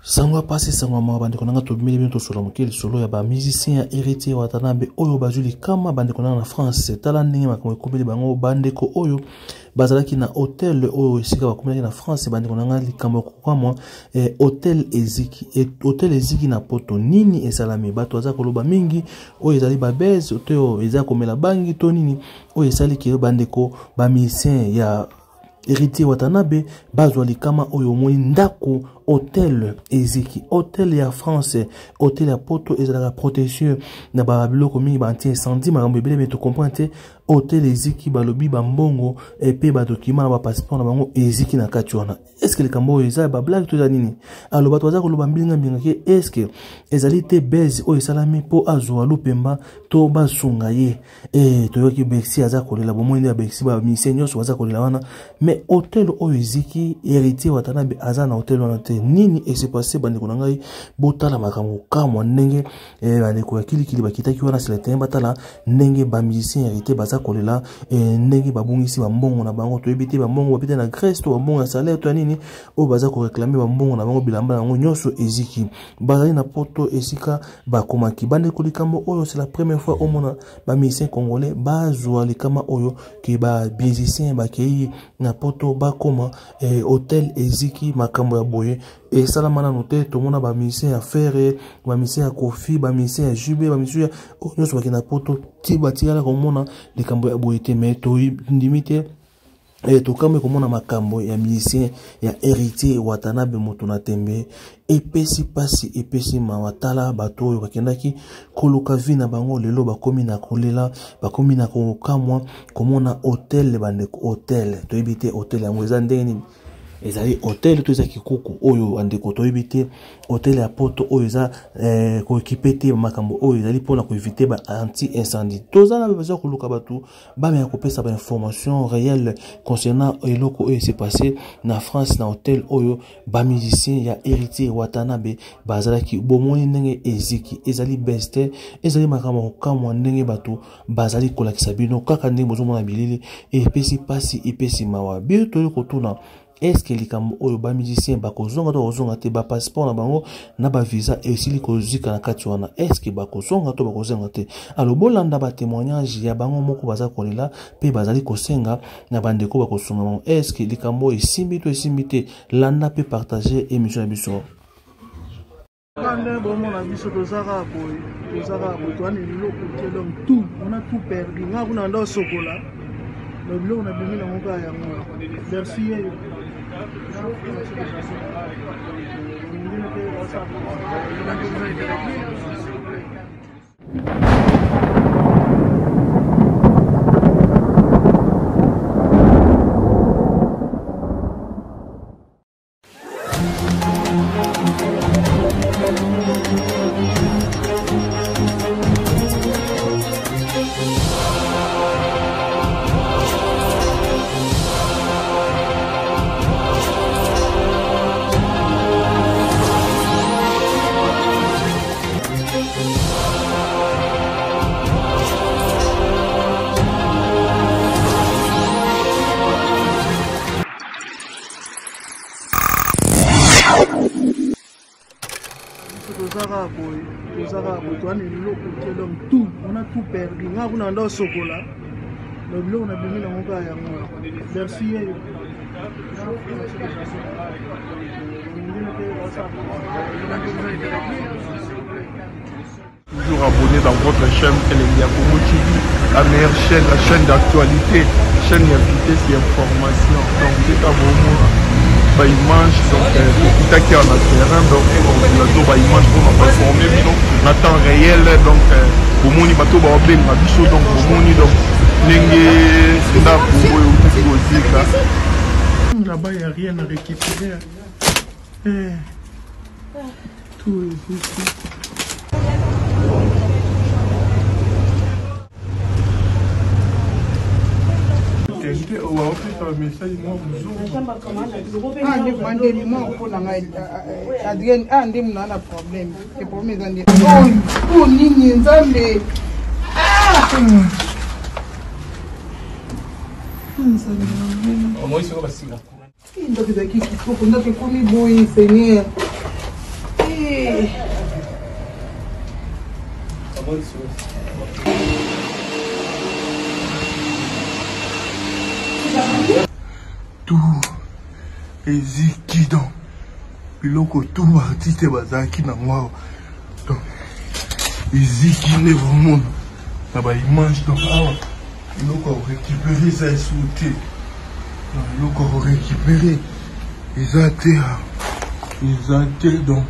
Sangwa passé sangwa mabande konanga to bimeli bino to solo mokeli solo ya ba musicien héritier watanabe oyo bazuli kama bande konanga na France tala ndenge makambo ekobeli bango bande ko oyo bazalaki na hôtel oyo esika bakomeli na France bande konanga likambo kokwamwa hôtel Eziki na poto nini esalami bato aza koloba mingi oyo ezali ba base oyo eza komela bangi to nini oyo esali ki bande ko ba musicien ya héritier watanabe bazwa likama oyo moni ndako hôtel Eziki hôtel ya France hôtel ya poto ezalaka protection na ba biloko mingi ba anti incendie makambo ebele mais to comprendre hôtel Eziki balobi bambongo pe ba document na ba passeport na bango Eziki na kati wana est-ce que likambo oyo eza ba blague to za nini alo bato baza koloba mbinga ke est-ce que ezali te base oyo esalami po azwa lupemba to basunga ye to yoki Bexi aza kolela bomoni ya Bexi ba musicien nyonso baza kolela wana mais hôtel oyo Eziki héritier watanabe aza na hôtel wana te nini s'est passé bande konangai botala makambo kamwa ndenge bande ko yakili bakitaki wana sur le terrain batala ndenge ba musicien héritier baza kolela ndenge babungisi bambongo na bango to ebite bambongo bapite na Grèce to bambongo na salaire to nini o baza ko réclamer bambongo na bango bilamba nango nyonso Eziki bazali na poto esika bakomaki bande ko likambo oyo c'est la première fois au mona ba musicien congolais bazwa likama oyo ke ba musicien bakei na poto bakoma hôtel Eziki makambo ya boye et salamana noté to mona ba musicien ya Ferre ba musicien ya Kofi ba musicien ya Jube ba musicien nyonso bakina poto ti batikala komona likambo ya boye te mais to ndimite to kame komona makambo ya musicien ya héritier watanabe moto na tembe epesi pasi epesi mawatala bato oyo bakendaki koluka vi na bango lelo bakomi na kolela bakomi na kokamwa komona hôtel bande hôtel to ebite hôtel yango eza ndenge ezali hôtel to eza kikuku oyo andeko to ebite hôtel ya poto oyo eza ko ekipete makambo oyo ezali pona ko éviter ba anti incendie tozala besoin koluka batu ba me kopesa ba information réelle concernant eloko oyo s'est passé na France na hôtel oyo ba musicien ya héritier watanabe bazalaki bomoni ndenge Eziki ezali beste ezali makambo kamwa ndenge batu bazali kolakisa bino kaka ndenge bozomona bilili epesi pasi epesi mawa bi to kotuna est-ce que likambo oyo ba musicien bakozonga to kozonga te ba passeport na bango na ba visa esili kozika na kati wana est-ce que bakozonga to bakozonga te alo bolanda ba témoignage ya bango moko baza kolela pe bazali kosenga na bandeko bakosonga bango est-ce que likambo esimbi te landa pe partager émission ya biso Quand bon on a vu ce tozara boy toi ni loko ke donc tout on a tout perdu nga kuna ndo sokola le bleu on a bien na ngoka ya moi merci toi ni loko ke donc tout on a tout perdu nga kuna ndo sokola le bleu on a bien na ngoka ya moi merci toujours abonné dans votre chaîne Teleyakomo TV, la meilleure chaîne, la chaîne d'actualité, chaîne d'actualité c'est information. Donc c'est à bon bah image donc tout à qui en a terrain donc on a image pour nous informer donc en temps réel donc au moni bateau ba ben ma biso donc au moni donc n'enge nda pour aussi là là-bas il y a rien à récupérer tout est ici. tout eziki donc biloko tout artiste bazalaki na moi donc eziki ne vraiment na ba image donc awa biloko récupérer ça sauté biloko récupérer eza te donc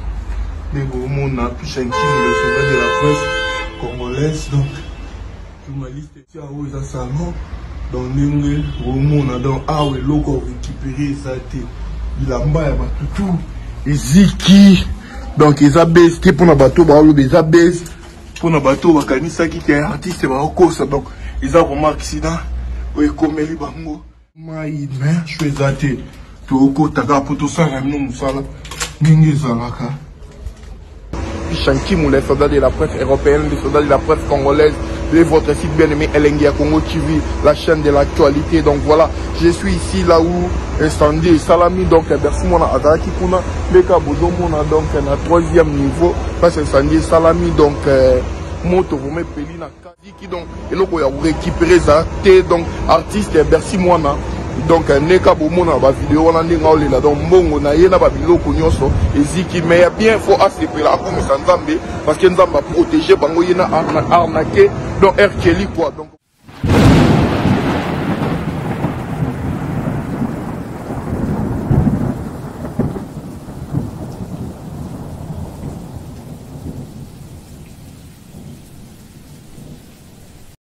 mais vraiment on a pu chanter le soldat de la presse congolaise donc journaliste ici à où ils salon dans Nengel on a donc ah oui logo récupérer ça te bilamba ya batutu eziki donc ils a baissé pour na bateau ba lo ils a baissé pour na bateau ba kanisa ki ke artiste ba kosa donc ils a vraiment accident oui comme li bango mai mais je suis zaté to ko taka poto ça ramino musala ningi zalaka Shanki Moulay, soldat de la presse européenne, les soldats de la presse congolaise, de votre site bien-aimé Elengia Congo TV, la chaîne de l'actualité. Donc voilà, je suis ici là où Sandy Salami, donc merci mon Azaki Kuna, Beka Bodomona, donc à 3e niveau, parce que Sandy Salami, donc moto vous mettez peli na Kaziki, donc et là vous récupérer ça, donc artiste merci moi donc neka bomona ba vidéo wana ndinga olela donc mbongo na ye na ba biloko nyonso eziki mais bien faut asepela comme ça nzambe parce que nzamba protéger bango yena arnaquer donc R Kelly quoi donc